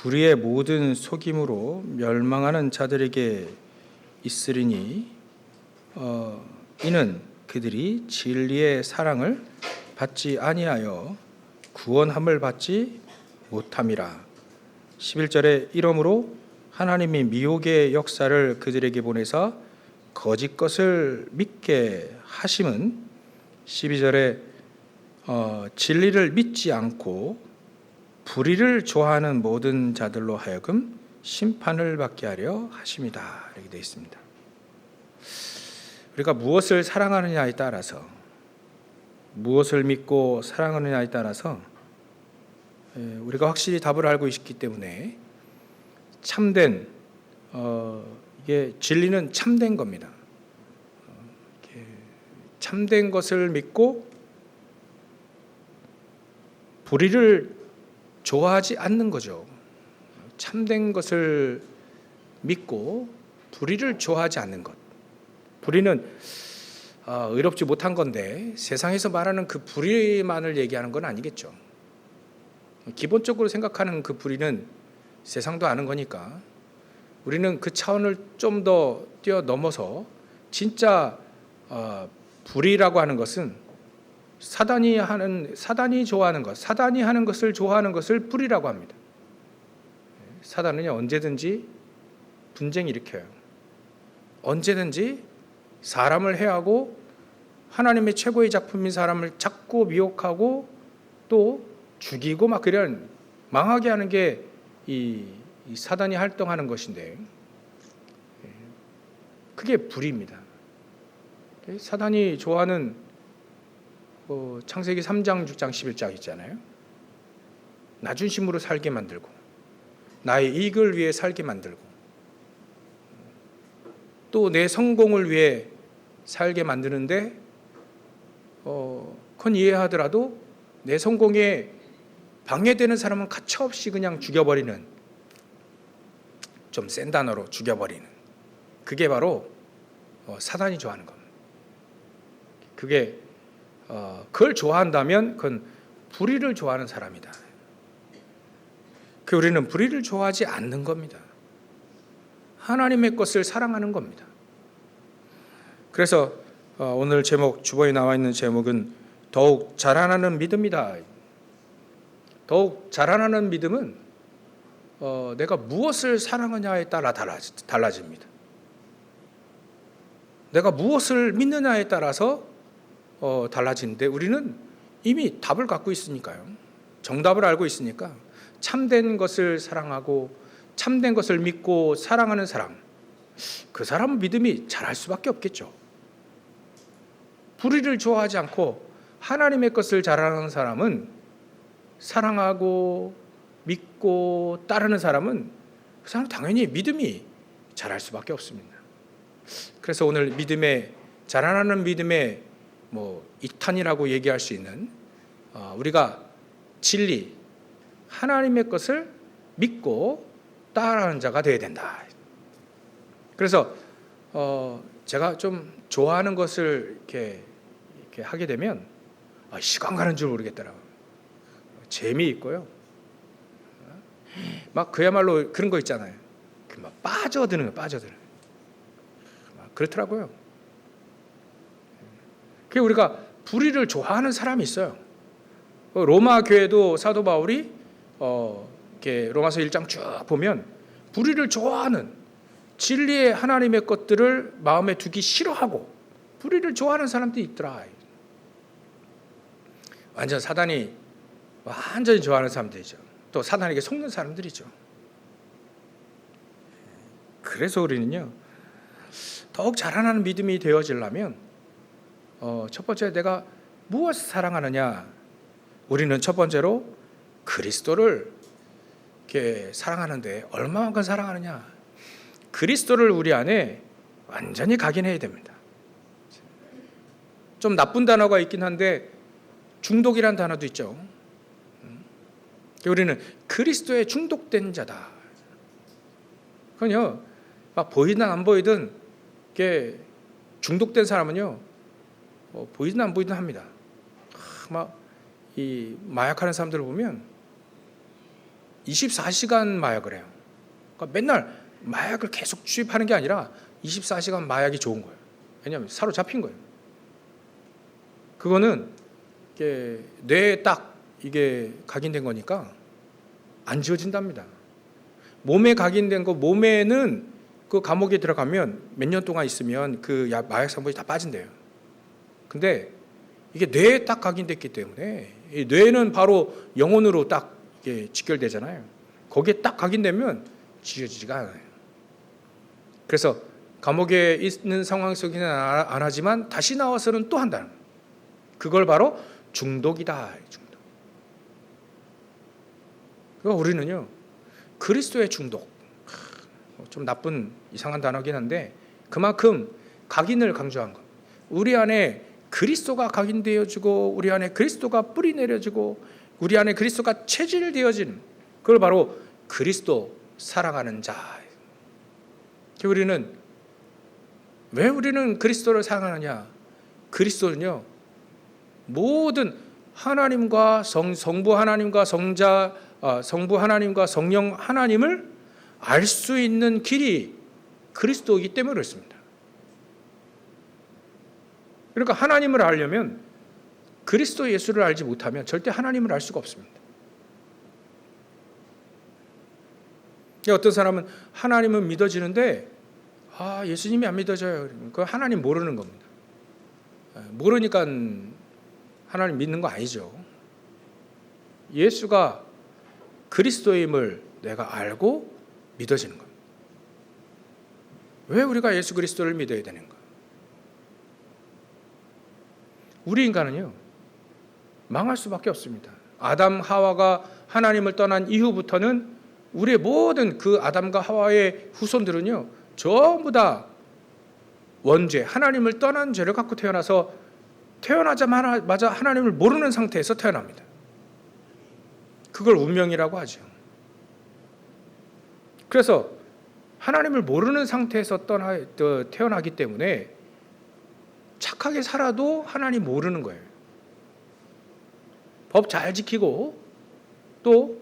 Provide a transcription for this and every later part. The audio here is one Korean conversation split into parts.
불의의 모든 속임으로 멸망하는 자들에게 있으리니 이는 그들이 진리의 사랑을 받지 아니하여 구원함을 받지 못함이라. 11절에 이러므로 하나님이 미혹의 역사를 그들에게 보내사 거짓 것을 믿게 하심은 12절에 진리를 믿지 않고 불의를 좋아하는 모든 자들로 하여금 심판을 받게 하려 하심이다. 이렇게 되어 있습니다. 우리가 무엇을 사랑하느냐에 따라서, 무엇을 믿고 사랑하느냐에 따라서 우리가 확실히 답을 알고 있기 때문에 참된 이게 진리는 참된 겁니다. 참된 것을 믿고 불의를 좋아하지 않는 거죠. 참된 것을 믿고 불의를 좋아하지 않는 것. 불의는 의롭지 못한 건데 세상에서 말하는 그 불의만을 얘기하는 건 아니겠죠. 기본적으로 생각하는 그 불의는 세상도 아는 거니까 우리는 그 차원을 좀 더 뛰어넘어서 진짜 불의라고 하는 것은 사단이 좋아하는 것, 사단이 하는 것을 좋아하는 것을 불의라고 합니다. 사단은 언제든지 분쟁 일으켜요. 언제든지 사람을 해하고 하나님의 최고의 작품인 사람을 자꾸 미혹하고 또 죽이고 막 그런 망하게 하는 게 이 사단이 활동하는 것인데 그게 불의입니다. 사단이 좋아하는 창세기 3장, 6장, 11장 있잖아요. 나 중심으로 살게 만들고 나의 이익을 위해 살게 만들고 또 내 성공을 위해 살게 만드는데 그건 이해하더라도 내 성공에 방해되는 사람은 가차없이 그냥 죽여버리는, 좀 센 단어로 죽여버리는, 그게 바로 사단이 좋아하는 겁니다. 그게 그걸 좋아한다면 그건 불의를 좋아하는 사람이다. 우리는 불의를 좋아하지 않는 겁니다. 하나님의 것을 사랑하는 겁니다. 그래서 오늘 제목, 주보에 나와 있는 제목은 더욱 자라나는 믿음이다. 더욱 자라나는 믿음은 내가 무엇을 사랑하냐에 따라 달라집니다. 내가 무엇을 믿느냐에 따라서 달라지는데 우리는 이미 답을 갖고 있으니까요. 정답을 알고 있으니까 참된 것을 사랑하고 참된 것을 믿고 사랑하는 사람, 그 사람은 믿음이 자랄 수밖에 없겠죠. 불의를 좋아하지 않고 하나님의 것을 자랑하는 사람은, 사랑하고 믿고 따르는 사람은 그 사람은 당연히 믿음이 자랄 수밖에 없습니다. 그래서 오늘 믿음의, 자라나는 믿음의 2탄이라고 얘기할 수 있는 우리가 진리, 하나님의 것을 믿고 따라하는 자가 되어야 된다. 그래서 제가 좀 좋아하는 것을 이렇게 하게 되면 시간 가는 줄 모르겠더라고요. 재미있고요. 막 그야말로 그런 거 있잖아요. 막 빠져드는 거, 빠져드는. 그렇더라고요. 우리가 불의를 좋아하는 사람이 있어요. 로마 교회도 사도 바울이 이렇게 로마서 1장 쭉 보면 불의를 좋아하는, 진리의 하나님의 것들을 마음에 두기 싫어하고 불의를 좋아하는 사람들이 있더라. 완전 사단이 완전히 좋아하는 사람들이죠. 또 사단에게 속는 사람들이죠. 그래서 우리는요, 더욱 자라나는 믿음이 되어지려면 첫 번째, 내가 무엇을 사랑하느냐. 우리는 첫 번째로 그리스도를 이렇게 사랑하는데 얼마만큼 사랑하느냐. 그리스도를 우리 안에 완전히 각인해야 됩니다. 좀 나쁜 단어가 있긴 한데 중독이란 단어도 있죠. 우리는 그리스도에 중독된 자다. 그건요, 막 보이든 안 보이든 이게 중독된 사람은요, 보이든 안 보이든 합니다. 막 이 마약하는 사람들을 보면 24시간 마약을 해요. 그러니까 맨날 마약을 계속 주입하는 게 아니라 24시간 마약이 좋은 거예요. 왜냐하면 사로잡힌 거예요. 그거는 이게 뇌에 딱 이게 각인된 거니까 안 지워진답니다. 몸에 각인된 거, 몸에는 그 감옥에 들어가면 몇 년 동안 있으면 그 마약 성분이 다 빠진대요. 근데 이게 뇌에 딱 각인됐기 때문에 이 뇌는 바로 영혼으로 딱 이게 직결되잖아요. 거기에 딱 각인되면 지워지지가 않아요. 그래서 감옥에 있는 상황 속에는 안 하지만 다시 나와서는 또 한다는 거예요. 그걸 바로 중독이다. 중독. 그러니까 우리는요, 그리스도의 중독. 좀 나쁜 이상한 단어긴 한데 그만큼 각인을 강조한 것. 우리 안에 그리스도가 각인되어지고 우리 안에 그리스도가 뿌리 내려지고 우리 안에 그리스도가 체질되어지는 그걸 바로 그리스도 사랑하는 자. 왜 우리는 그리스도를 사랑하느냐? 그리스도는요, 모든 하나님과 성부 하나님과 성부 하나님과 성령 하나님을 알 수 있는 길이 그리스도이기 때문에 그렇습니다. 그러니까 하나님을 알려면 그리스도 예수를 알지 못하면 절대 하나님을 알 수가 없습니다. 어떤 사람은 하나님은 믿어지는데 예수님이 안 믿어져요. 그 하나님 모르는 겁니다. 모르니까 하나님 믿는 거 아니죠. 예수가 그리스도임을 내가 알고 믿어지는 겁니다. 왜 우리가 예수 그리스도를 믿어야 되는가? 우리 인간은요, 망할 수밖에 없습니다. 아담 하와가 하나님을 떠난 이후부터는 우리의 모든 그 아담과 하와의 후손들은요, 전부 다 원죄, 하나님을 떠난 죄를 갖고 태어나서 태어나자마자 하나님을 모르는 상태에서 태어납니다. 그걸 운명이라고 하죠. 그래서 하나님을 모르는 상태에서 태어나기 때문에 착하게 살아도 하나님 모르는 거예요. 법 잘 지키고 또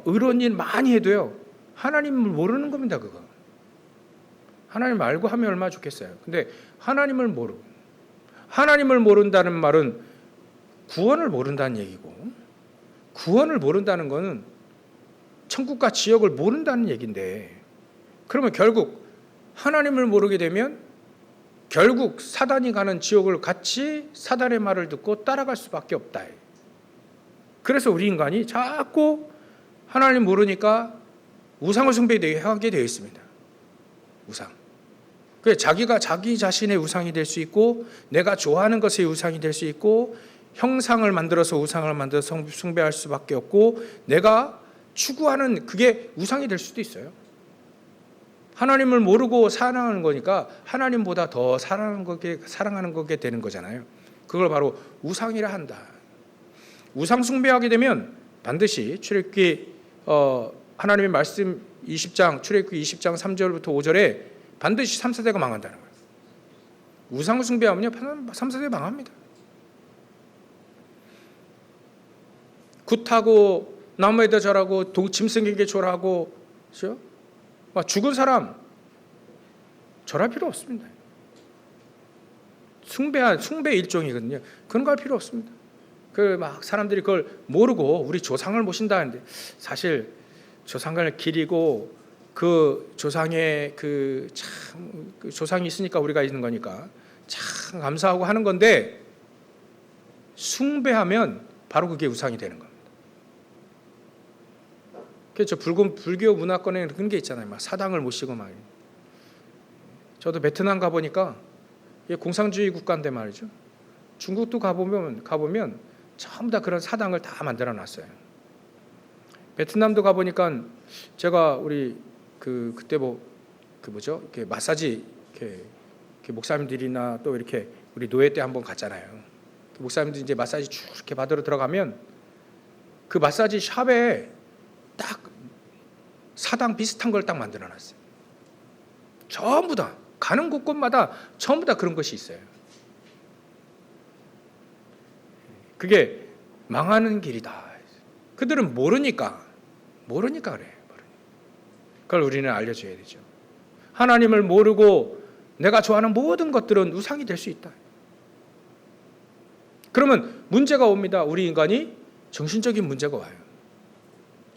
의로운 일 많이 해도요, 하나님을 모르는 겁니다. 그거. 하나님 알고 하면 얼마나 좋겠어요. 근데 하나님을 모른다는 말은 구원을 모른다는 얘기고, 구원을 모른다는 거는 천국과 지옥을 모른다는 얘기인데, 그러면 결국 하나님을 모르게 되면 결국 사단이 가는 지옥을 같이 사단의 말을 듣고 따라갈 수밖에 없다. 그래서 우리 인간이 자꾸 하나님 모르니까 우상을 숭배하게 되어 있습니다. 우상. 그래서 자기가 자기 자신의 우상이 될 수 있고, 내가 좋아하는 것의 우상이 될 수 있고, 형상을 만들어서 우상을 만들어서 숭배할 수밖에 없고, 내가 추구하는 그게 우상이 될 수도 있어요. 하나님을 모르고 사랑하는 거니까 하나님보다 더 사랑하는 거게 되는 거잖아요. 그걸 바로 우상이라 한다. 우상 숭배하게 되면 반드시 출애굽기 하나님의 말씀 20장 출애굽기 20장 3절부터 5절에 반드시 3, 4대가 망한다는 거예요. 우상 숭배하면요 3, 4대 망합니다. 굿하고 나무에다 절하고 짐승에게 절하고, 그렇죠? 죽은 사람 절할 필요 없습니다. 숭배 일종이거든요. 그런 거 할 필요 없습니다. 사람들이 그걸 모르고 우리 조상을 모신다는데, 사실 조상을 기리고 그 조상의 그 조상이 있으니까 우리가 있는 거니까 참 감사하고 하는 건데, 숭배하면 바로 그게 우상이 되는 겁니다. 그렇죠. 불교 문화권에 그런 게 있잖아요. 막 사당을 모시고 막. 저도 베트남 가보니까 이게 공산주의 국가인데 말이죠. 중국도 가보면 전부 다 그런 사당을 다 만들어놨어요. 베트남도 가보니까 제가 우리 그때 이렇게 마사지 이렇게 목사님들이나 또 이렇게 우리 노예 때 한번 갔잖아요. 목사님들이 이제 마사지 쭉 이렇게 받으러 들어가면 그 마사지 샵에 딱 사당 비슷한 걸 딱 만들어놨어요. 전부 다 가는 곳곳마다 전부 다 그런 것이 있어요. 그게 망하는 길이다. 그들은 모르니까 그래. 그걸 우리는 알려줘야 되죠. 하나님을 모르고 내가 좋아하는 모든 것들은 우상이 될 수 있다. 그러면 문제가 옵니다. 우리 인간이 정신적인 문제가 와요.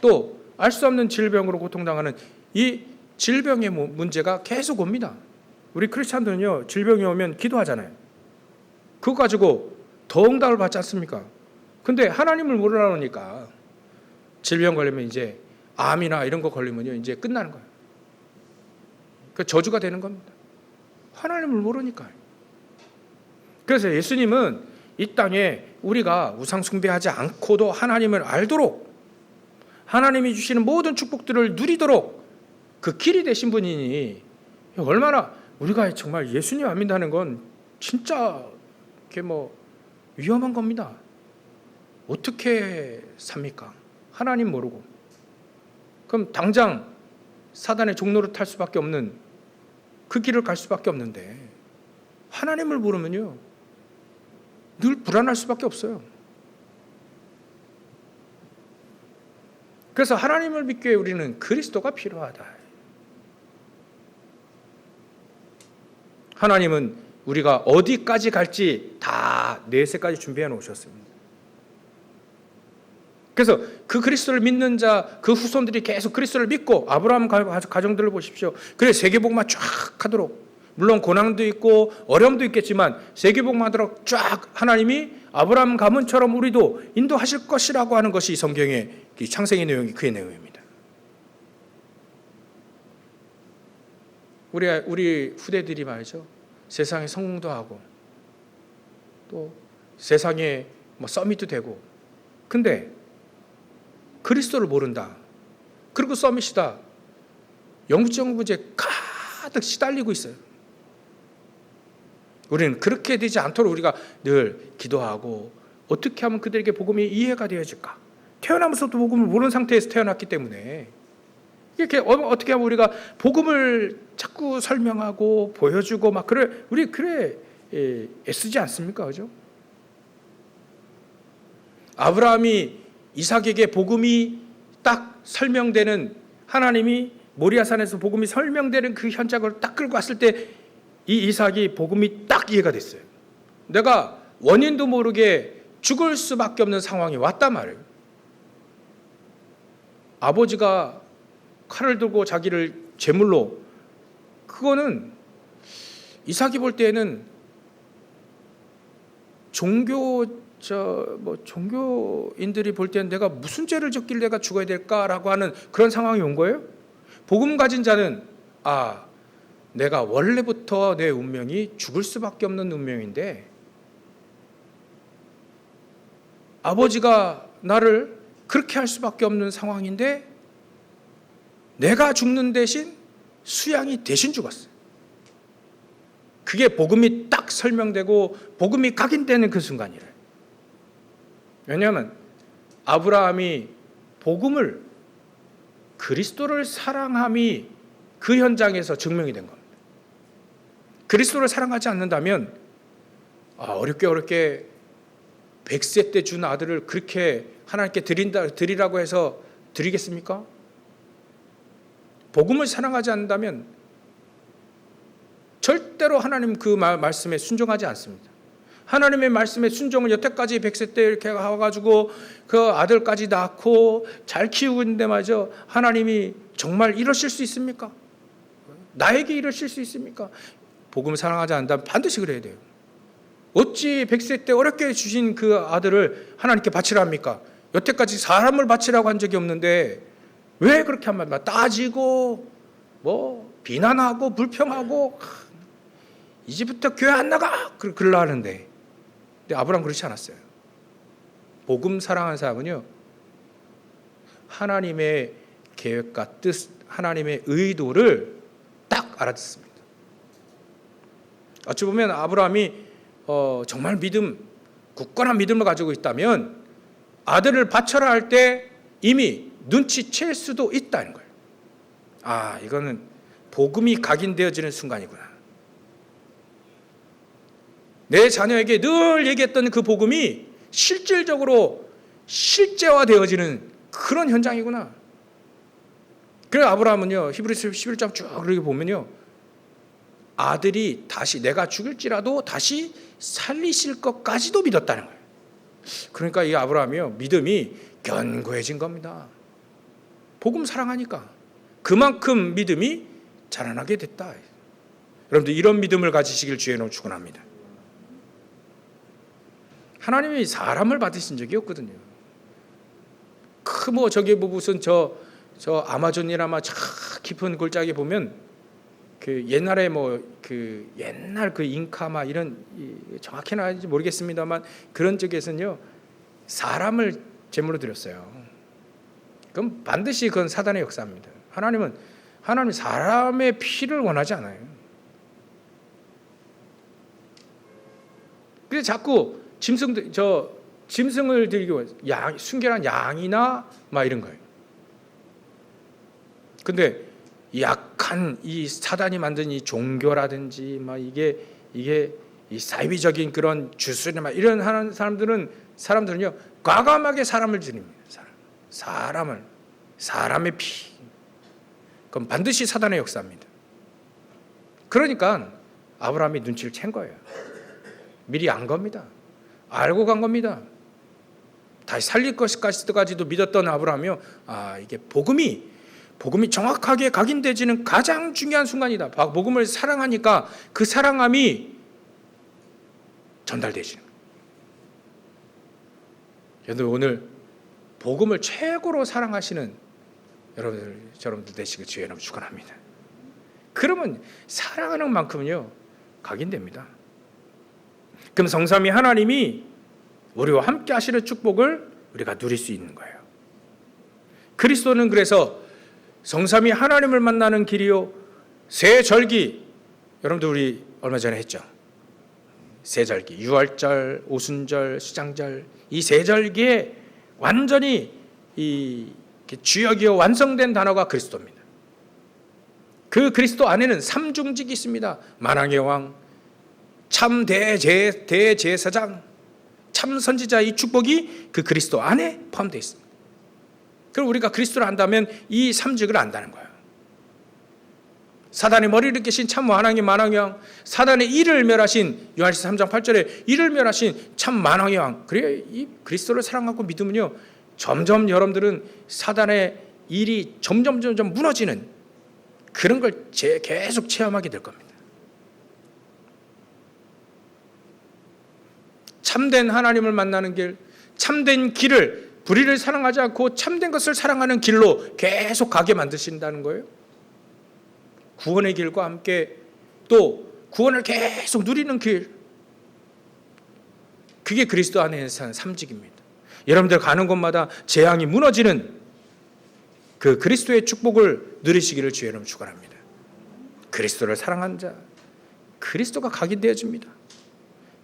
또 알 수 없는 질병으로 고통당하는 이 질병의 문제가 계속 옵니다. 우리 크리스찬들은요, 질병이 오면 기도하잖아요. 그거 가지고 더 응답을 받지 않습니까? 근데 하나님을 모르니까 질병 걸리면 이제 암이나 이런 거 걸리면요, 이제 끝나는 거예요. 그 저주가 되는 겁니다. 하나님을 모르니까요. 그래서 예수님은 이 땅에 우리가 우상 숭배하지 않고도 하나님을 알도록, 하나님이 주시는 모든 축복들을 누리도록 그 길이 되신 분이니, 얼마나 우리가 정말 예수님 안 믿는다는 건 진짜 위험한 겁니다. 어떻게 삽니까? 하나님 모르고. 그럼 당장 사단의 종로를 탈 수밖에 없는 그 길을 갈 수밖에 없는데, 하나님을 모르면요, 늘 불안할 수밖에 없어요. 그래서 하나님을 믿기 위해 우리는 그리스도가 필요하다. 하나님은 우리가 어디까지 갈지 다 내세까지 준비해 놓으셨습니다. 그래서 그 그리스도를 믿는 자, 그 후손들이 계속 그리스도를 믿고, 아브라함 가정들을 보십시오. 그래 세계복음화 쫙 하도록, 물론 고난도 있고 어려움도 있겠지만 세계복음화 하도록 쫙 하나님이 아브라함 가문처럼 우리도 인도하실 것이라고 하는 것이 성경의 창세기 내용이 그의 내용입니다. 우리 후대들이 말이죠, 세상에 성공도 하고 또 세상에 서밋도 되고, 근데 그리스도를 모른다. 그리고 서밋이다. 영적 문제에 가득 시달리고 있어요. 우리는 그렇게 되지 않도록 우리가 늘 기도하고, 어떻게 하면 그들에게 복음이 이해가 되어질까? 태어나면서도 복음을 모르는 상태에서 태어났기 때문에, 이렇게 어떻게 하면 우리가 복음을 자꾸 설명하고 보여주고 우리 애쓰지 않습니까? 그죠? 아브라함이 이삭에게 복음이 딱 설명되는, 하나님이 모리아산에서 복음이 설명되는 그 현장을 딱 끌고 왔을 때 이 이삭이 복음이 딱 이해가 됐어요. 내가 원인도 모르게 죽을 수밖에 없는 상황이 왔단 말이에요. 아버지가 칼을 들고 자기를 제물로, 그거는 이삭이 볼 때에는 종교인들이 볼 때는 내가 무슨 죄를 졌길래 내가 죽어야 될까라고 하는 그런 상황이 온 거예요. 복음 가진 자는 내가 원래부터 내 운명이 죽을 수밖에 없는 운명인데, 아버지가 나를 그렇게 할 수밖에 없는 상황인데 내가 죽는 대신 수양이 대신 죽었어요. 그게 복음이 딱 설명되고 복음이 각인되는 그 순간이래요. 왜냐하면 아브라함이 복음을, 그리스도를 사랑함이 그 현장에서 증명이 된 겁니다. 그리스도를 사랑하지 않는다면 어렵게 100세 때 준 아들을 그렇게 하나님께 드리라고 해서 드리겠습니까? 복음을 사랑하지 않는다면 절대로 하나님 그 말씀에 순종하지 않습니다. 하나님의 말씀에 순종을 여태까지 100세 때 이렇게 와가지고 그 아들까지 낳고 잘 키우고 있는데 말이죠, 하나님이 정말 이러실 수 있습니까? 나에게 이러실 수 있습니까? 복음을 사랑하지 않는다면 반드시 그래야 돼요. 어찌 100세 때 어렵게 주신 그 아들을 하나님께 바치라 합니까? 여태까지 사람을 바치라고 한 적이 없는데 왜 그렇게 한 말만 따지고 비난하고 불평하고 이제부터 교회 안 나가 그러려 하는데, 근데 아브라함 그렇지 않았어요. 복음 사랑하는 사람은요, 하나님의 계획과 뜻, 하나님의 의도를 딱 알아듣습니다. 어찌 보면 아브라함이 정말 굳건한 믿음을 가지고 있다면 아들을 바쳐라 할 때 이미 눈치챌 수도 있다는 거예요. 이거는 복음이 각인되어지는 순간이구나. 내 자녀에게 늘 얘기했던 그 복음이 실질적으로 실제화되어지는 그런 현장이구나. 그래 아브라함은요, 히브리서 11장 쭉 그렇게 보면요, 아들이 다시 내가 죽을지라도 다시 살리실 것까지도 믿었다는 거예요. 그러니까 이 아브라함이요, 믿음이 견고해진 겁니다. 복음 사랑하니까 그만큼 믿음이 자라나게 됐다. 여러분들 이런 믿음을 가지시길 주의 이름으로 축원합니다. 하나님이 사람을 받으신 적이 없거든요. 뭐 저기 뭐 무슨 저 아마존이나 막 깊은 골짜기 보면 그 옛날에 뭐 그 옛날 그 잉카 막 이런 정확히는 알지 모르겠습니다만 그런 쪽에서는요, 사람을 제물로 드렸어요. 그럼 반드시 그건 사단의 역사입니다. 하나님 사람의 피를 원하지 않아요. 그래서 자꾸 짐승을 드리고 순결한 양이나 막 이런 거예요. 근데 약한 이 사단이 만든 이 종교라든지 막 이게 이 사이비적인 그런 주술이나 막 이런 하는 사람들은요 과감하게 사람을 드립니다. 사람의 피. 그럼 반드시 사단의 역사입니다. 그러니까 아브라함이 눈치를 챈 거예요. 미리 안 겁니다. 알고 간 겁니다. 다시 살릴 것까지도 믿었던 아브라함이요, 이게 복음이 정확하게 각인되지는 가장 중요한 순간이다. 복음을 사랑하니까 그 사랑함이 전달되지는 거예요. 여러분 오늘 복음을 최고로 사랑하시는 여러분들 되시길 주의 이름으로 축원합니다. 그러면 사랑하는 만큼은요 각인됩니다. 그럼 성삼위 하나님이 우리와 함께 하시는 축복을 우리가 누릴 수 있는 거예요. 그리스도는 그래서 성삼위 하나님을 만나는 길이요, 세 절기, 여러분들 우리 얼마 전에 했죠. 세 절기, 유월절, 오순절, 수장절, 이 세 절기에 완전히 이 주역이요 완성된 단어가 그리스도입니다. 그 그리스도 안에는 삼중직이 있습니다. 만왕의 왕, 참 대제사장, 참 선지자, 이 축복이 그 그리스도 안에 포함되어 있습니다. 그럼 우리가 그리스도를 안다면 이 삼직을 안다는 거예요. 사단의 머리를 깨신 참 만왕의 왕, 사단의 이를 멸하신 요한일서 3장 8절에 이를 멸하신 참 만왕의 왕. 그래야 이 그리스도를 사랑하고 믿으면요, 점점 여러분들은 사단의 일이 점점 무너지는 그런 걸 계속 체험하게 될 겁니다. 참된 하나님을 만나는 길, 참된 길을, 불의를 사랑하지 않고 참된 것을 사랑하는 길로 계속 가게 만드신다는 거예요. 구원의 길과 함께 또 구원을 계속 누리는 길, 그게 그리스도 안에 사는 삼직입니다. 여러분들 가는 곳마다 재앙이 무너지는 그 그리스도의 축복을 누리시기를 주의 이름으로 축원합니다. 그리스도를 사랑한 자, 그리스도가 각인되어집니다.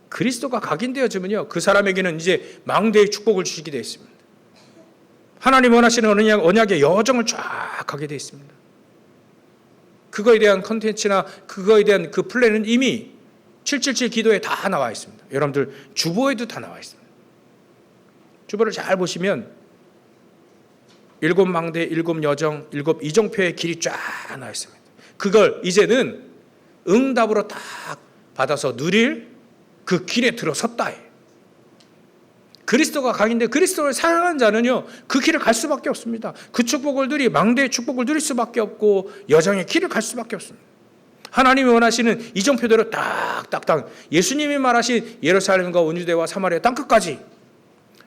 그리스도가 각인되어지면요, 그 사람에게는 이제 망대의 축복을 주시게 되어 있습니다. 하나님 원하시는 언약의 여정을 쫙 가게 되어 있습니다. 그거에 대한 컨텐츠나 그거에 대한 그 플랜은 이미 777 기도에 다 나와 있습니다. 여러분들 주보에도 다 나와 있습니다. 주보를 잘 보시면 7망대, 7여정, 7이정표의 길이 쫙 나와 있습니다. 그걸 이제는 응답으로 딱 받아서 누릴 그 길에 들어섰다. 그리스도가 각인데 그리스도를 사랑하는 자는요 그 길을 갈 수밖에 없습니다. 그 축복을 망대의 축복을 누릴 수밖에 없고 여정의 길을 갈 수밖에 없습니다. 하나님이 원하시는 이정표대로 딱딱딱 예수님이 말하신 예루살렘과 온유대와 사마리아 땅끝까지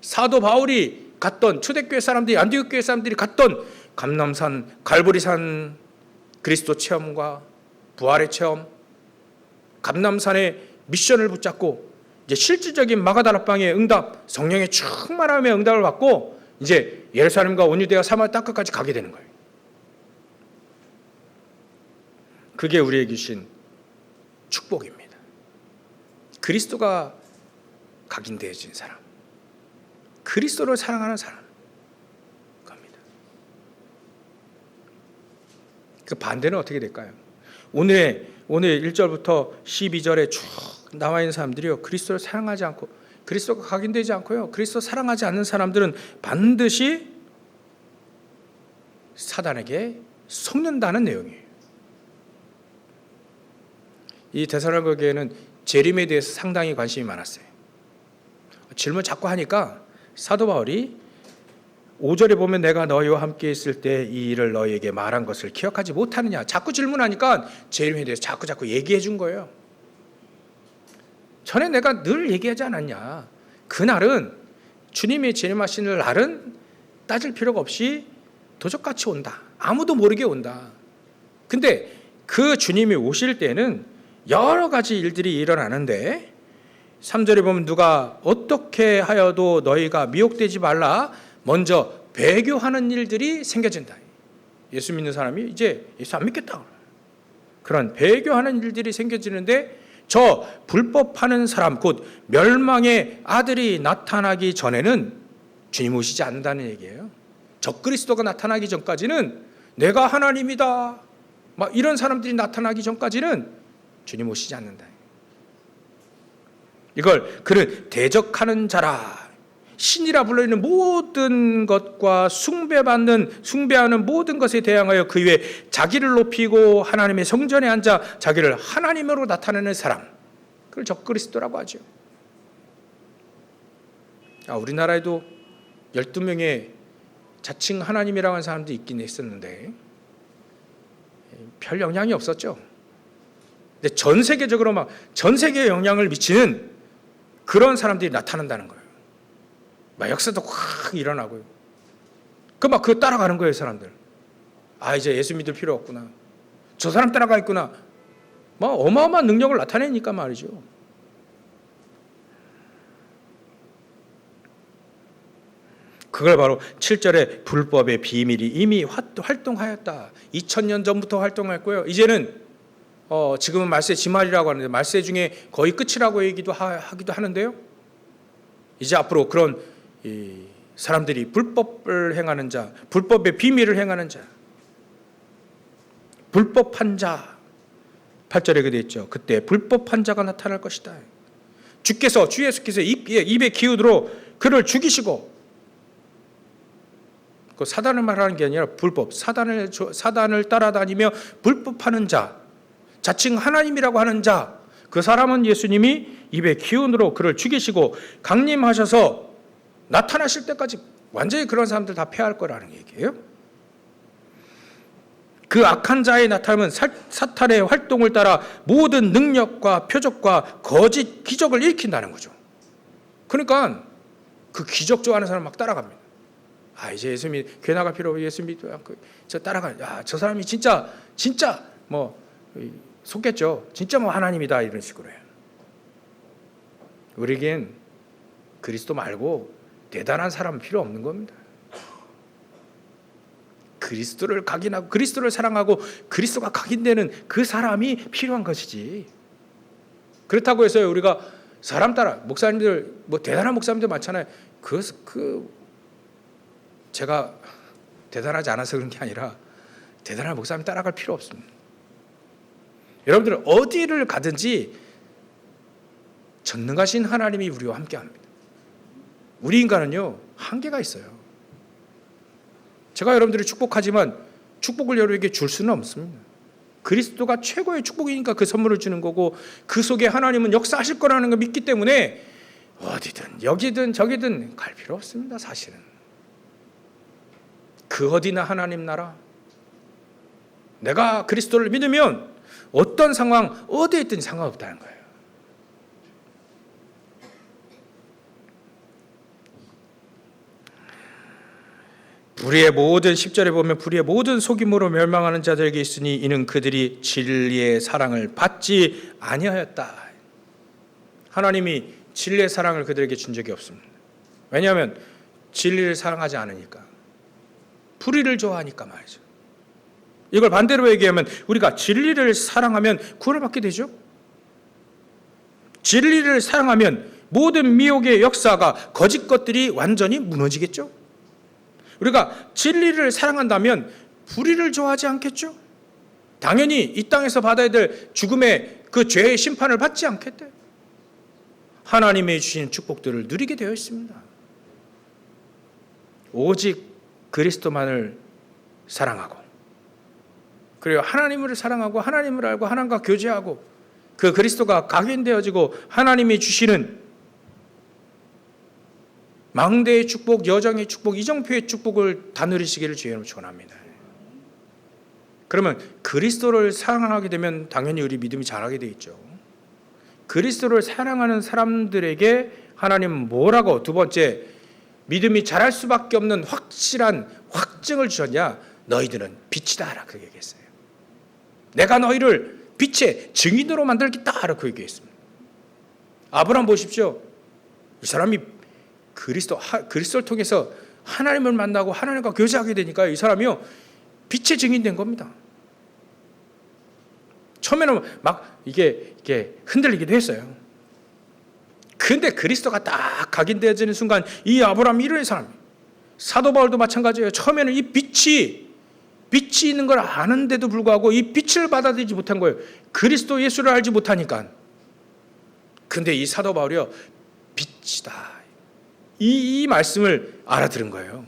사도 바울이 갔던 초대교회 사람들이 안디옥 교회 사람들이 갔던 감람산 갈보리산 그리스도 체험과 부활의 체험, 감람산의 미션을 붙잡고 이제 실질적인 마가다락방의 응답, 성령의 충만함의 응답을 받고 이제 예루살렘과 온유대와 사마리아 땅끝까지 가게 되는 거예요. 그게 우리에게 주신 축복입니다. 그리스도가 각인되어진 사람, 그리스도를 사랑하는 사람 겁니다. 그 반대는 어떻게 될까요? 오늘 1절부터 12절에 쭉 나와 있는 사람들이요, 그리스도를 사랑하지 않고 그리스도가 각인되지 않고요, 그리스도 사랑하지 않는 사람들은 반드시 사단에게 속는다는 내용이에요. 이 데살로니가 교회는 재림에 대해서 상당히 관심이 많았어요. 질문 자꾸 하니까 사도 바울이 5절에 보면 내가 너희와 함께 있을 때 이 일을 너희에게 말한 것을 기억하지 못하느냐. 자꾸 질문하니까 재림에 대해서 자꾸 얘기해 준 거예요. 전에 내가 늘 얘기하지 않았냐. 그날은 주님이 재림하시는 날은 따질 필요가 없이 도적같이 온다. 아무도 모르게 온다. 근데 그 주님이 오실 때는 여러 가지 일들이 일어나는데 3절에 보면 누가 어떻게 하여도 너희가 미혹되지 말라. 먼저 배교하는 일들이 생겨진다. 예수 믿는 사람이 이제 예수 안 믿겠다. 그런 배교하는 일들이 생겨지는데 저 불법하는 사람 곧 멸망의 아들이 나타나기 전에는 주님 오시지 않는다는 얘기예요. 적그리스도가 나타나기 전까지는 내가 하나님이다. 막 이런 사람들이 나타나기 전까지는 주님 오시지 않는다. 이걸 그는 대적하는 자라. 신이라 불리는 모든 것과 숭배하는 모든 것에 대항하여 그 위에 자기를 높이고 하나님의 성전에 앉아 자기를 하나님으로 나타내는 사람, 그걸 적그리스도라고 하죠. 우리나라에도 12명의 자칭 하나님이라고 하는 사람도 있긴 했었는데 별 영향이 없었죠. 근데 전 세계적으로 막 전 세계에 영향을 미치는 그런 사람들이 나타난다는 거예요. 막 역사도 확 일어나고요. 그거 따라가는 거예요, 사람들. 이제 예수 믿을 필요 없구나. 저 사람 따라가 있구나. 막 어마어마한 능력을 나타내니까 말이죠. 그걸 바로 7절에 불법의 비밀이 이미 활동하였다. 2000년 전부터 활동했고요. 이제는 지금은 말세 지말이라고 하는데 말세 중에 거의 끝이라고 하기도 하는데요. 이제 앞으로 그런 사람들이 불법을 행하는 자, 불법의 비밀을 행하는 자, 불법한 자, 8절에 그렇게 있죠. 그때 불법한 자가 나타날 것이다. 주 예수께서 입에 기우드로 그를 죽이시고, 그 사단을 말하는 게 아니라 불법, 사단을 따라다니며 불법하는 자, 자칭 하나님이라고 하는 자, 그 사람은 예수님이 입에 기운으로 그를 죽이시고 강림하셔서 나타나실 때까지 완전히 그런 사람들 다 패할 거라는 얘기예요. 그 악한 자의 나타남은 사탄의 활동을 따라 모든 능력과 표적과 거짓 기적을 일으킨다는 거죠. 그러니까 그 기적 좋아하는 사람 막 따라갑니다. 이제 예수 교회 나갈 필요 없고 예수 믿고 저 따라가. 저 사람이 진짜 속겠죠. 진짜 하나님이다 이런 식으로 해요. 우리에겐 그리스도 말고 대단한 사람은 필요 없는 겁니다. 그리스도를 각인하고 그리스도를 사랑하고 그리스도가 각인되는 그 사람이 필요한 것이지. 그렇다고 해서 우리가 사람 따라 목사님들 대단한 목사님들 많잖아요. 제가 대단하지 않아서 그런 게 아니라 대단한 목사님 따라갈 필요 없습니다. 여러분들은 어디를 가든지 전능하신 하나님이 우리와 함께합니다. 우리 인간은요 한계가 있어요. 제가 여러분들을 축복하지만 축복을 여러분에게 줄 수는 없습니다. 그리스도가 최고의 축복이니까 그 선물을 주는 거고 그 속에 하나님은 역사하실 거라는 걸 믿기 때문에 어디든 여기든 저기든 갈 필요 없습니다. 사실은 그 어디나 하나님 나라, 내가 그리스도를 믿으면 어떤 상황 어디에 있든 상관없다는 거예요. 불의의 모든 10절에 보면 불의의 모든 속임으로 멸망하는 자들에게 있으니 이는 그들이 진리의 사랑을 받지 아니하였다. 하나님이 진리의 사랑을 그들에게 준 적이 없습니다. 왜냐하면 진리를 사랑하지 않으니까, 불의를 좋아하니까 말이죠. 이걸 반대로 얘기하면 우리가 진리를 사랑하면 구원을 받게 되죠. 진리를 사랑하면 모든 미혹의 역사가 거짓 것들이 완전히 무너지겠죠. 우리가 진리를 사랑한다면 불의를 좋아하지 않겠죠. 당연히 이 땅에서 받아야 될 죽음의 그 죄의 심판을 받지 않겠대. 하나님의 주신 축복들을 누리게 되어 있습니다. 오직 그리스도만을 사랑하고, 그리고 하나님을 사랑하고 하나님을 알고 하나님과 교제하고 그 그리스도가 각인되어지고 하나님이 주시는 망대의 축복, 여정의 축복, 이정표의 축복을 다 누리시기를 주의 이름으로 축원합니다. 그러면 그리스도를 사랑하게 되면 당연히 우리 믿음이 자라게 돼 있죠. 그리스도를 사랑하는 사람들에게 하나님은 뭐라고 두 번째 믿음이 자랄 수밖에 없는 확실한 확증을 주셨냐? 너희들은 빛이다 라고 얘기했어요. 내가 너희를 빛의 증인으로 만들겠다 라고 얘기했습니다. 아브라함 보십시오. 이 사람이 그리스도를 통해서 하나님을 만나고 하나님과 교제하게 되니까 이 사람이요 빛의 증인된 겁니다. 처음에는 막 이게 흔들리기도 했어요. 근데 그리스도가 딱 각인되어지는 순간 이 아브라함이 이런 사람이에요. 사도 바울도 마찬가지예요. 처음에는 이 빛이 있는 걸 아는데도 불구하고 이 빛을 받아들이지 못한 거예요. 그리스도 예수를 알지 못하니까. 근데 이 사도 바울이요 빛이다. 이 말씀을 알아들은 거예요.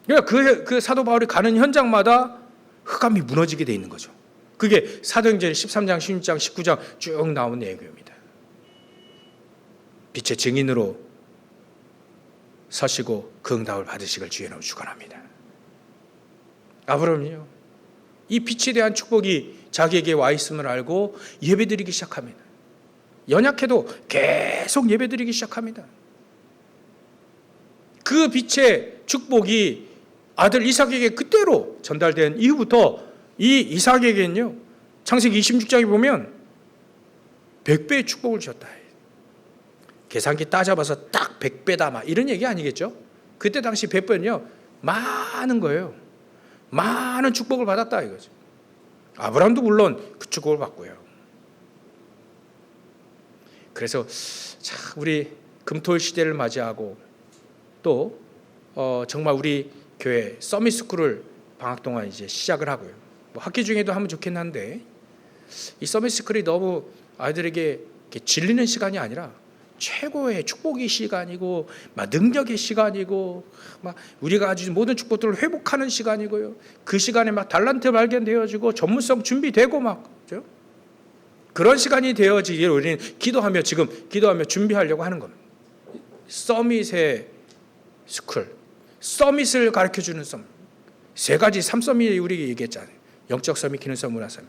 그러니까 그 사도 바울이 가는 현장마다 흑암이 무너지게 돼 있는 거죠. 그게 사도행전 13장, 16장, 19장 쭉 나온 내용입니다. 빛의 증인으로 서시고 그 응답을 받으시길 주의 이름으로 축원합니다. 아브라함이요 이 빛에 대한 축복이 자기에게 와 있음을 알고 예배드리기 시작합니다. 연약해도 계속 예배드리기 시작합니다. 그 빛의 축복이 아들 이삭에게 그대로 전달된 이후부터 이 이삭에게는요 창세기 26장에 보면 100배의 축복을 주셨다. 계산기 따져봐서 딱 100배다 막 이런 얘기 아니겠죠? 그때 당시 100배는요 많은 거예요. 많은 축복을 받았다 이거죠. 아브라함도 물론 그 축복을 받고요. 그래서 우리 금토일 시대를 맞이하고 또 정말 우리 교회 서밋스쿨을 방학 동안 이제 시작을 하고요. 뭐 학기 중에도 하면 좋긴 한데 이 서밋스쿨이 너무 아이들에게 이렇게 질리는 시간이 아니라 최고의 축복의 시간이고 막 능력의 시간이고 막 우리가 가진 모든 축복들을 회복하는 시간이고요. 그 시간에 막 달란트 발견되어지고 전문성 준비되고 막 그렇죠? 그런 시간이 되어지기를 우리는 기도하며 준비하려고 하는 겁니다. 서밋의 스쿨, 서밋을 가르쳐주는 서밋. 세 가지 3서밋 우리에게 얘기했잖아요. 영적 서밋, 기능 서밋, 문화 서밋.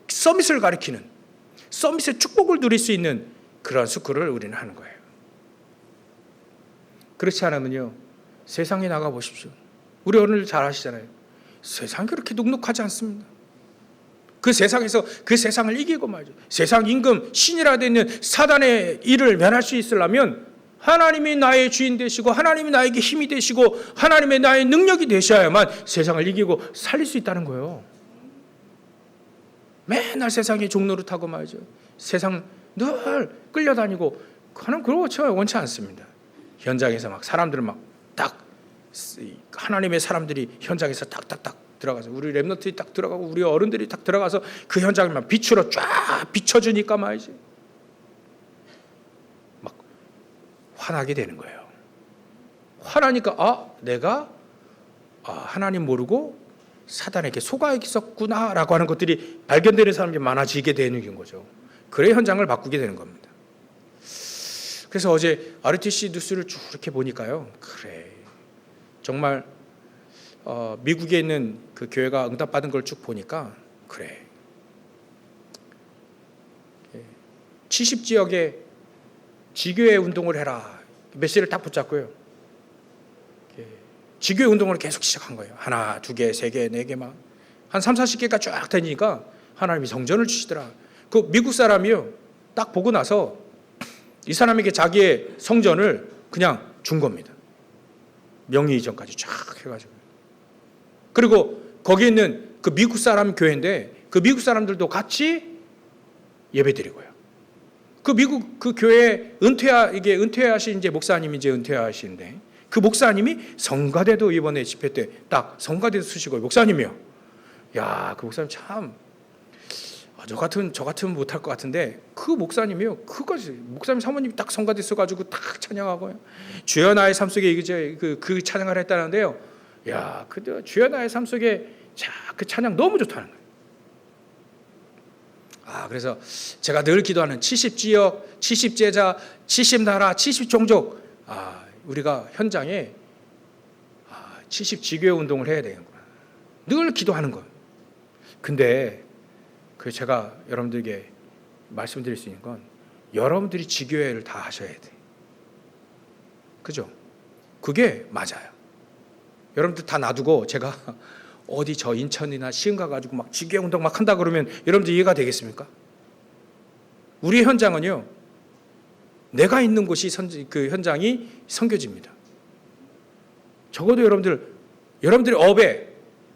서밋을 가르치는, 서밋의 축복을 누릴 수 있는 그런 스쿨을 우리는 하는 거예요. 그렇지 않으면요, 세상에 나가 보십시오. 우리 어른들 잘 아시잖아요. 세상이 그렇게 눅눅하지 않습니다. 그 세상에서 그 세상을 이기고 말이죠. 세상 임금 신이라 되어 있는 사단의 일을 면할 수 있으려면 하나님이 나의 주인 되시고 하나님이 나에게 힘이 되시고 하나님의 나의 능력이 되셔야만 세상을 이기고 살릴 수 있다는 거예요. 맨날 세상에 종노릇하고 말이죠. 세상 늘 끌려다니고 하는 그렇죠. 원치 않습니다. 현장에서 막 사람들 막 딱 하나님의 사람들이 현장에서 딱딱딱 들어가서 우리 랩너트들이 딱 들어가고 우리 어른들이 딱 들어가서 그 현장을 막 빛으로 쫙 비춰주니까 말이지 막 화나게 되는 거예요. 화나니까 내가 하나님 모르고 사단에게 속아 있었구나라고 하는 것들이 발견되는 사람이 많아지게 되는 거죠. 그래 현장을 바꾸게 되는 겁니다. 그래서 어제 RTC 뉴스를 쭉 이렇게 보니까요. 그래 정말 미국에 있는 그 교회가 응답받은 걸 쭉 보니까 그래 70지역에 지교회 운동을 해라 메시지를 딱 붙잡고요. 지교회 운동을 계속 시작한 거예요. 하나, 두 개, 세 개, 네 개 막 한 3, 40개가 쫙 다니니까 하나님이 성전을 주시더라. 그 미국 사람이요 딱 보고 나서 이 사람에게 자기의 성전을 그냥 준 겁니다. 명의 이전까지 쫙 해가지고. 그리고 거기 있는 그 미국 사람 교회인데 그 미국 사람들도 같이 예배드리고요. 그 미국 그 교회 은퇴하신 이제 목사님이 이제 은퇴하시는데 그 목사님이 성가대도 이번에 집회 때 딱 성가대도 쓰시고 목사님이요. 야, 그 목사님 참 저 같으면 못할 것 같은데 그 목사님이요. 그거지. 목사님 사모님이 딱 성가됐어가지고 딱 찬양하고요. 주여 나의 삶 속에 이제 그 찬양을 했다는데요. 야, 그 주여 나의 삶 속에 그 찬양 너무 좋다는 거예요. 그래서 제가 늘 기도하는 70지역, 70제자, 70나라, 70종족. 우리가 현장에 70지교회 운동을 해야 되는구나. 늘 기도하는 거예요. 근데 제가 여러분들에게 말씀드릴 수 있는 건 여러분들이 지교회를 다 하셔야 돼. 그죠? 그게 맞아요. 여러분들 다 놔두고 제가 어디 저 인천이나 시흥 가가지고 막 지교회 운동 막 한다 그러면 여러분들 이해가 되겠습니까? 우리 현장은요, 내가 있는 곳이 그 현장이 선교지입니다. 적어도 여러분들의 업에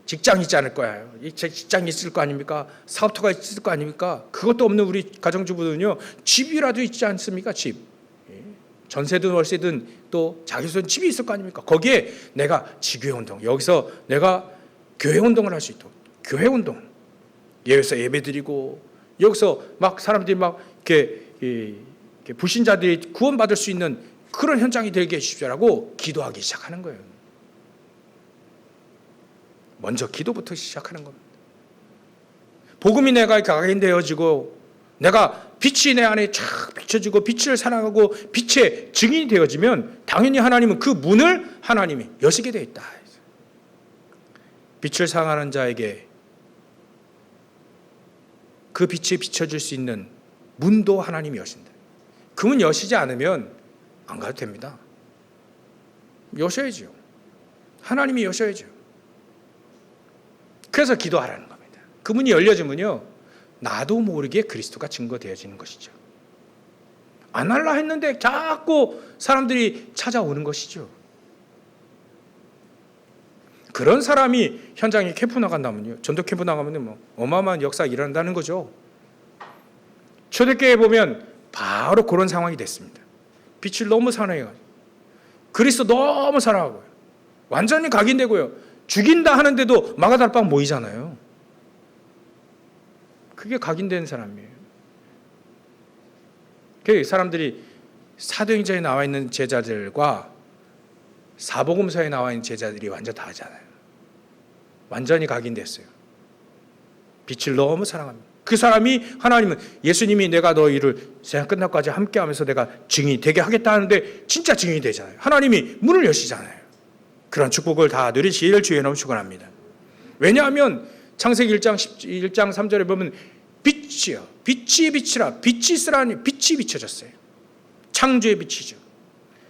직장이 있지 않을 거예요. 직장이 있을 거 아닙니까? 사업터가 있을 거 아닙니까? 그것도 없는 우리 가정주부들은요, 집이라도 있지 않습니까? 집. 전세든 월세든 또 자기 손 집이 있을 거 아닙니까? 거기에 내가 지교회 운동, 여기서 내가 교회 운동을 할 수 있도록, 교회 운동, 여기서 예배 드리고, 여기서 막 사람들이 막 이렇게 불신자들이 구원받을 수 있는 그런 현장이 되게 해주십시오라고 기도하기 시작하는 거예요. 먼저 기도부터 시작하는 겁니다. 복음이 내가 각인되어지고 내가 빛이 내 안에 쫙 비춰지고 빛을 사랑하고 빛의 증인이 되어지면 당연히 하나님은 그 문을 하나님이 여시게 되어 있다. 빛을 사랑하는 자에게 그 빛이 비춰줄 수 있는 문도 하나님이 여신다. 그 문 여시지 않으면 안 가도 됩니다. 여셔야죠. 하나님이 여셔야죠. 그래서 기도하라는 겁니다. 그 문이 열려지면요, 나도 모르게 그리스도가 증거되어지는 것이죠. 안 할라 했는데 자꾸 사람들이 찾아오는 것이죠. 그런 사람이 현장에 캠프 나간다면요, 전도 캠프 나가면 뭐 어마어마한 역사가 일어난다는 거죠. 초대교회에 보면 바로 그런 상황이 됐습니다. 빛을 너무 사랑해요. 그리스도 너무 사랑하고요. 완전히 각인되고요. 죽인다 하는데도 마가다락방 모이잖아요. 그게 각인된 사람이에요. 그 사람들이 사도행전에 나와 있는 제자들과 사복음서에 나와 있는 제자들이 완전 다르잖아요. 완전히 각인됐어요. 빛을 너무 사랑합니다. 그 사람이 하나님은 예수님이 내가 너희를 세상 끝날까지 함께하면서 내가 증인이 되게 하겠다 하는데 진짜 증인이 되잖아요. 하나님이 문을 여시잖아요. 그런 축복을 다 누리실 주의 이름으로 축원합니다. 왜냐하면 창세기 1장 3절에 보면 빛이요, 빛이 빛이라, 빛이 있으라니 빛이 비춰졌어요. 창조의 빛이죠.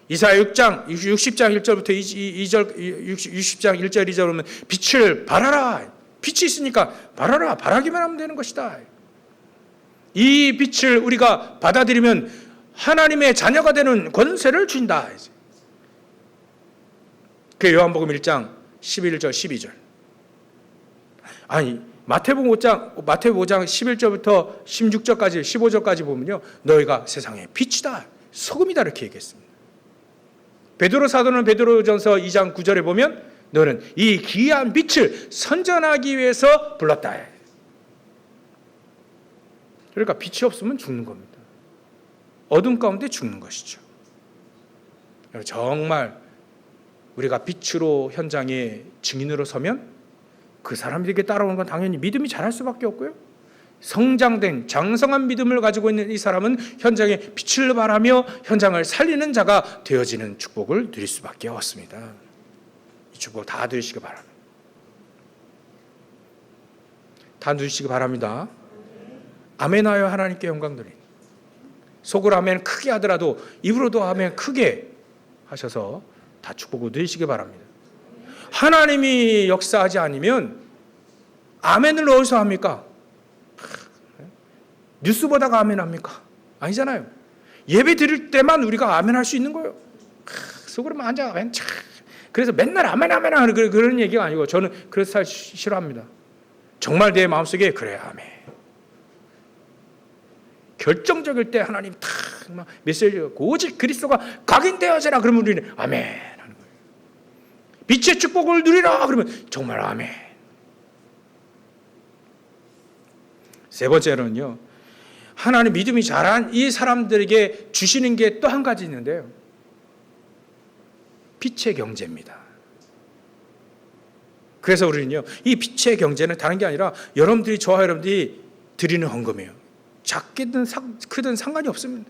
이사야 60장 1절부터 60장 1절 2절 보면 빛을 발하라. 빛이 있으니까 발하라. 발하기만 하면 되는 것이다. 이 빛을 우리가 받아들이면 하나님의 자녀가 되는 권세를 준다. 그 요한복음 1장 11절 12절. 아니 마태복음 5장 11절부터 16절까지 15절까지 보면요, 너희가 세상의 빛이다, 소금이다 이렇게 얘기했습니다. 베드로 사도는 베드로전서 2장 9절에 보면 너는 이 귀한 빛을 선전하기 위해서 불렀다. 그러니까 빛이 없으면 죽는 겁니다. 어둠 가운데 죽는 것이죠. 정말 우리가 빛으로 현장에 증인으로 서면 그 사람들에게 따라오는 건 당연히 믿음이 자랄 수밖에 없고요. 성장된 장성한 믿음을 가지고 있는 이 사람은 현장에 빛을 발하며 현장을 살리는 자가 되어지는 축복을 누릴 수밖에 없습니다. 이 축복 다 누리시기 바랍니다. 다 누리시기 바랍니다. 아멘하여 하나님께 영광 드린, 속으로 아멘 크게 하더라도 입으로도 아멘 크게 하셔서 다 축복을 누리시기 바랍니다. 하나님이 역사하지 않으면 아멘을 어디서 합니까? 뉴스 보다가 아멘 합니까? 아니잖아요. 예배 드릴 때만 우리가 아멘 할 수 있는 거예요. 속으로만 앉아 아멘. 그래서 맨날 아멘 아멘 하는 그런 얘기가 아니고, 저는 그런 스타일 싫어합니다. 정말 내 마음속에 그래 아멘. 결정적일 때 하나님 탁 메시지 오직 그리스도가 각인되어져라 그러면 우리는 아멘 하는 거예요. 빛의 축복을 누리라 그러면 정말 아멘. 세 번째로는요, 하나님 믿음이 잘한 이 사람들에게 주시는 게 또 한 가지 있는데요. 빛의 경제입니다. 그래서 우리는요, 이 빛의 경제는 다른 게 아니라 저와 여러분들이 드리는 헌금이에요. 작게든 크든 상관이 없습니다.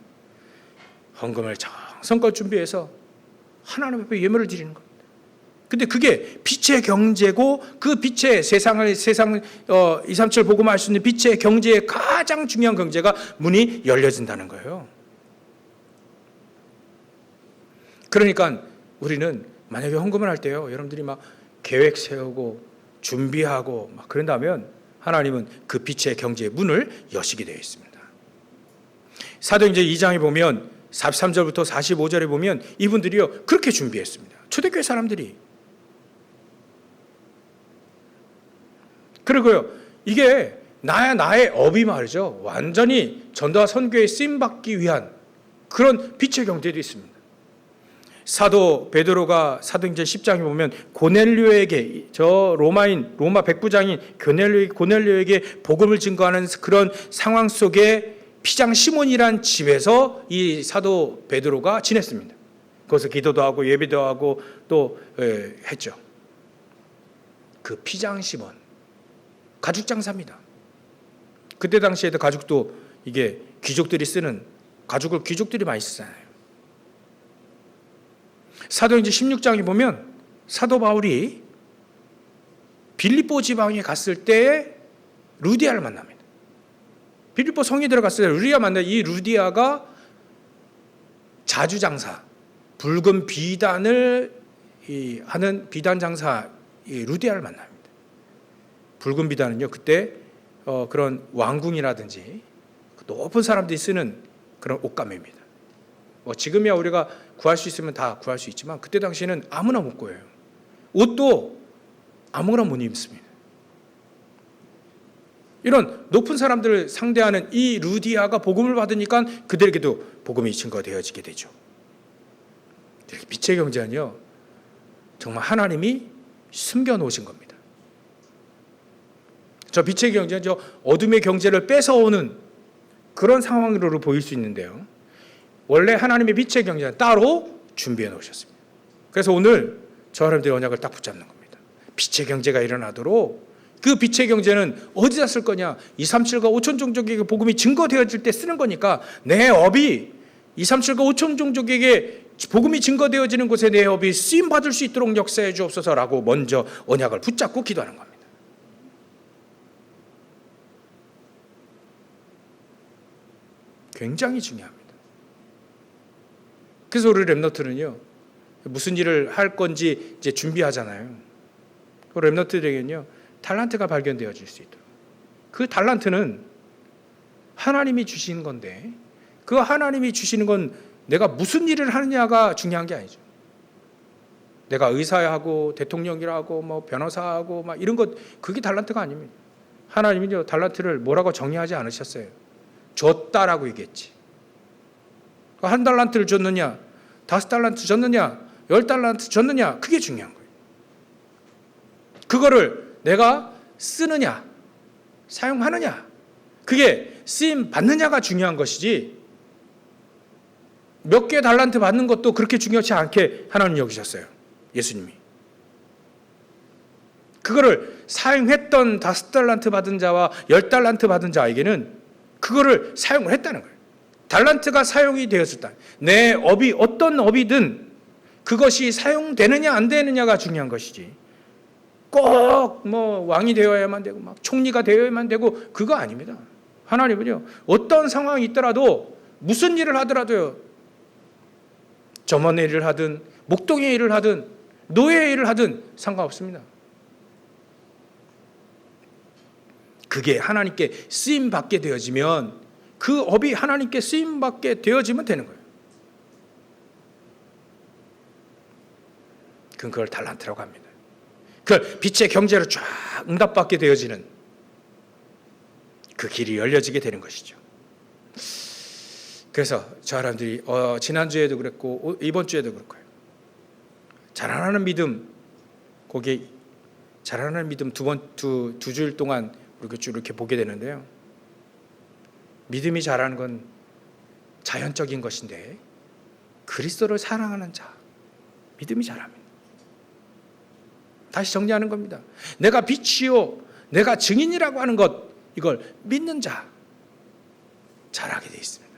헌금을 정성껏 준비해서 하나님 앞에 예물을 드리는 겁니다. 근데 그게 빛의 경제고, 그 빛의 세상 237 복음을 알 수 있는 빛의 경제의 가장 중요한 경제가 문이 열려진다는 거예요. 그러니까 우리는 만약에 헌금을 할 때요, 여러분들이 막 계획 세우고 준비하고 막 그런다면 하나님은 그 빛의 경제의 문을 여시게 되어 있습니다. 사도행전 2장에 보면 43절부터 45절에 보면 이분들이요 그렇게 준비했습니다. 초대교회 사람들이. 그리고요, 이게 나의 업이 말이죠, 완전히 전도와 선교에 쓰임받기 위한 그런 빛의 경제도 있습니다. 사도 베드로가 사도행전 10장에 보면 고넬료에게, 로마 백부장인 고넬료에게 복음을 증거하는 그런 상황 속에 피장 시몬이란 집에서 이 사도 베드로가 지냈습니다. 거기서 기도도 하고 예배도 하고 또 했죠. 그 피장 시몬, 가죽 장사입니다. 그때 당시에도 가죽도 이게 귀족들이 쓰는, 가죽을 귀족들이 많이 쓰잖아요. 사도행전 16장에 보면 사도 바울이 빌립보 지방에 갔을 때 루디아를 만납니다. 빌립보 성에 들어갔을 때 루디아 만나요. 이 루디아가 자주장사, 붉은 비단을 하는 비단 장사 루디아를 만납니다. 붉은 비단은요, 그때 그런 왕궁이라든지 높은 사람들이 쓰는 그런 옷감입니다. 지금이야 우리가 구할 수 있으면 다 구할 수 있지만 그때 당시에는 아무나 못 구해요. 옷도 아무나 못 입습니다. 이런 높은 사람들을 상대하는 이 루디아가 복음을 받으니까 그들에게도 복음이 증거되어지게 되죠. 빛의 경제는요, 정말 하나님이 숨겨놓으신 겁니다. 저 빛의 경제는 저 어둠의 경제를 뺏어오는 그런 상황으로 보일 수 있는데요, 원래 하나님의 빛의 경제는 따로 준비해 놓으셨습니다. 그래서 오늘 저 사람들의 언약을 딱 붙잡는 겁니다. 빛의 경제가 일어나도록, 그 빛의 경제는 어디다 쓸 거냐? 237과 5천 종족에게 복음이 증거되어질 때 쓰는 거니까 내 업이 237과 5천 종족에게 복음이 증거되어지는 곳에 내 업이 쓰임 받을 수 있도록 역사해 주옵소서라고 먼저 언약을 붙잡고 기도하는 겁니다. 굉장히 중요합니다. 그래서 우리 렘너트는요, 무슨 일을 할 건지 이제 준비하잖아요. 그 렘너트들에게는요, 달란트가 발견되어질 수 있도록. 그 달란트는 하나님이 주신 건데, 그 하나님이 주시는 건 내가 무슨 일을 하느냐가 중요한 게 아니죠. 내가 의사하고 대통령이라고 뭐 변호사하고 막 이런 것, 그게 달란트가 아닙니다. 하나님은요, 달란트를 뭐라고 정의하지 않으셨어요. 줬다라고 얘기했지. 1달란트를 줬느냐, 5달란트 줬느냐, 10달란트 줬느냐, 그게 중요한 거예요. 그거를 내가 쓰느냐, 사용하느냐, 그게 쓰임 받느냐가 중요한 것이지, 몇 개 달란트 받는 것도 그렇게 중요치 않게 하나님 여기셨어요. 예수님이. 그거를 사용했던 5달란트 받은 자와 10달란트 받은 자에게는 그거를 사용을 했다는 거예요. 달란트가 사용이 되었다. 내 업이 어떤 업이든 그것이 사용되느냐 안 되느냐가 중요한 것이지, 꼭 뭐 왕이 되어야만 되고 막 총리가 되어야만 되고 그거 아닙니다. 하나님은요, 어떤 상황이 있더라도, 무슨 일을 하더라도요, 점원의 일을 하든 목동의 일을 하든 노예의 일을 하든 상관없습니다. 그게 하나님께 쓰임받게 되어지면, 그 업이 하나님께 쓰임받게 되어지면 되는 거예요. 그걸 달란트라고 합니다. 그 빛의 경제로 쫙 응답받게 되어지는 그 길이 열려지게 되는 것이죠. 그래서 저 사람들이 지난주에도 그랬고 이번 주에도 그렇고요. 자라나는 믿음, 거기에 자라나는 믿음 두 주일 동안 우리가 쭉 이렇게 보게 되는데요. 믿음이 자라는 건 자연적인 것인데 그리스도를 사랑하는 자, 믿음이 자랍니다. 다시 정리하는 겁니다. 내가 빛이요 내가 증인이라고 하는 것, 이걸 믿는 자 자라게 되어 있습니다.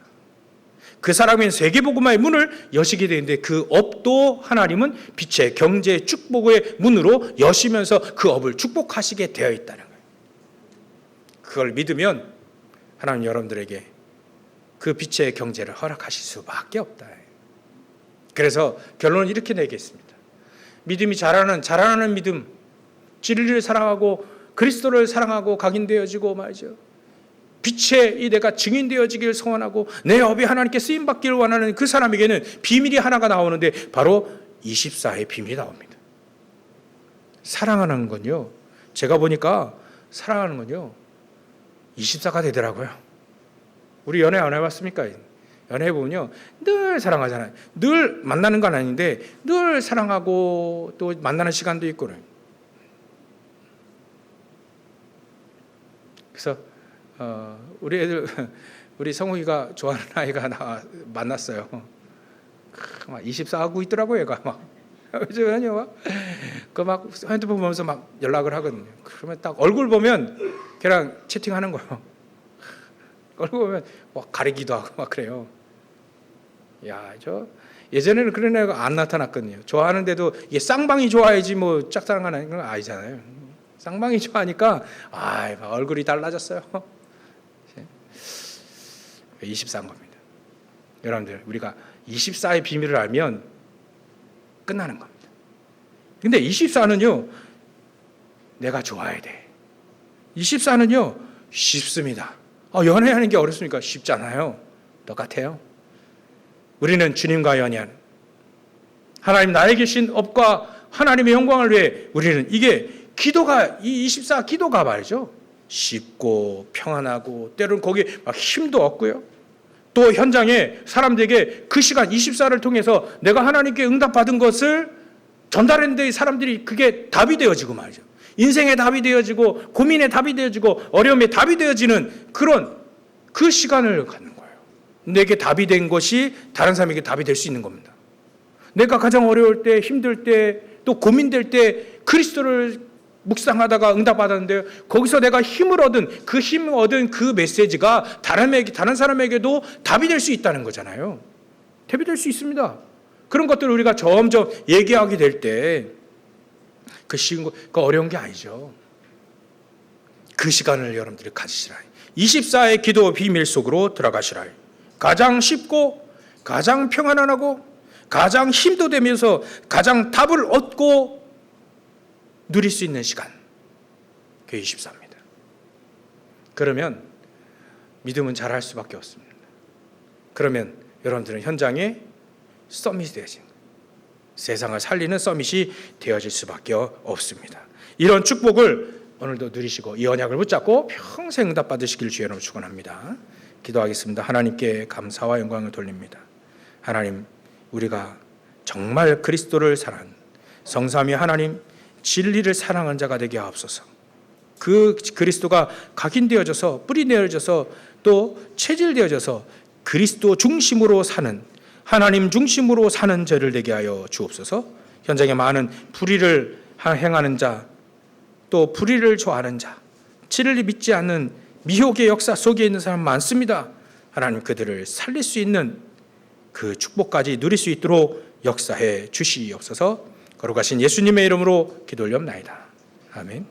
그 사람은 세계복음화의 문을 여시게 되는데 그 업도 하나님은 빛의 경제 축복의 문으로 여시면서 그 업을 축복하시게 되어 있다는 거예요. 그걸 믿으면 하나님 여러분들에게 그 빛의 경제를 허락하실 수밖에 없다. 그래서 결론은 이렇게 내겠습니다. 믿음이 자라나는 믿음, 진리를 사랑하고 그리스도를 사랑하고 각인되어지고 말이죠. 빛의 이 내가 증인되어지길 소원하고 내 업이 하나님께 쓰임받기를 원하는 그 사람에게는 비밀이 하나가 나오는데 바로 24의 비밀이 나옵니다. 사랑하는 건요, 제가 보니까 사랑하는 건요 24가 되더라고요. 우리 연애 안 해봤습니까? 연애해보면요 늘 사랑하잖아요. 늘 만나는 건 아닌데 늘 사랑하고 또 만나는 시간도 있고 그래서 우리 애들, 우리 성욱이가 좋아하는 아이가 만났어요. 막 24하고 있더라고요, 얘가 막. 막 핸드폰 보면서 막 연락을 하거든요. 그러면 딱 얼굴 보면 걔랑 채팅하는 거예요. 얼굴 보면 막 가리기도 하고 막 그래요. 야, 예전에는 그런 애가 안 나타났거든요. 좋아하는데도 이게 쌍방이 좋아야지 뭐 짝사랑하는 건 아니잖아요. 쌍방이 좋아하니까 얼굴이 달라졌어요. 24인 겁니다. 여러분들, 우리가 24의 비밀을 알면 끝나는 겁니다. 근데 24는요 내가 좋아야 돼. 24는요 쉽습니다. 연애하는 게 어렵습니까? 쉽잖아요. 똑같아요. 우리는 주님과 연애하는, 하나님 나에 계신 업과 하나님의 영광을 위해 우리는, 이게 기도가, 이 24 기도가 말이죠, 쉽고 평안하고 때로는 거기에 막 힘도 없고요. 또 현장에 사람들에게 그 시간 24를 통해서 내가 하나님께 응답받은 것을 전달했는데 사람들이 그게 답이 되어지고 말이죠. 인생의 답이 되어지고 고민의 답이 되어지고 어려움의 답이 되어지는 그런 그 시간을 갖는 거예요. 내게 답이 된 것이 다른 사람에게 답이 될 수 있는 겁니다. 내가 가장 어려울 때, 힘들 때, 또 고민될 때 그리스도를 묵상하다가 응답받았는데 거기서 내가 힘을 얻은 그 메시지가 다른 사람에게도 답이 될 수 있다는 거잖아요. 답이 될 수 있습니다. 그런 것들을 우리가 점점 얘기하게 될 때 그 어려운 게 아니죠. 그 시간을 여러분들이 가지시라. 24의 기도 비밀 속으로 들어가시라. 가장 쉽고 가장 평안하고 가장 힘도 되면서 가장 답을 얻고 누릴 수 있는 시간, 그게 24입니다. 그러면 믿음은 잘할 수밖에 없습니다. 그러면 여러분들은 현장에 서밋이 되어진 거예요. 세상을 살리는 서밋이 되어질 수밖에 없습니다. 이런 축복을 오늘도 누리시고 이 언약을 붙잡고 평생 응답 받으시길 주의 이름으로 축원합니다. 기도하겠습니다. 하나님께 감사와 영광을 돌립니다. 하나님, 우리가 정말 그리스도를 사랑하는 성삼위 하나님, 진리를 사랑하는 자가 되게 하옵소서. 그 그리스도가 각인되어져서 뿌리 내어져서 또 체질되어져서 그리스도 중심으로 사는, 하나님 중심으로 사는 죄를 되게 하여 주옵소서. 현장에 많은 불의를 행하는 자, 또 불의를 좋아하는 자, 진리를 믿지 않는 미혹의 역사 속에 있는 사람 많습니다. 하나님, 그들을 살릴 수 있는 그 축복까지 누릴 수 있도록 역사해 주시옵소서. 거룩하신 예수님의 이름으로 기도 올려옵나이다. 아멘.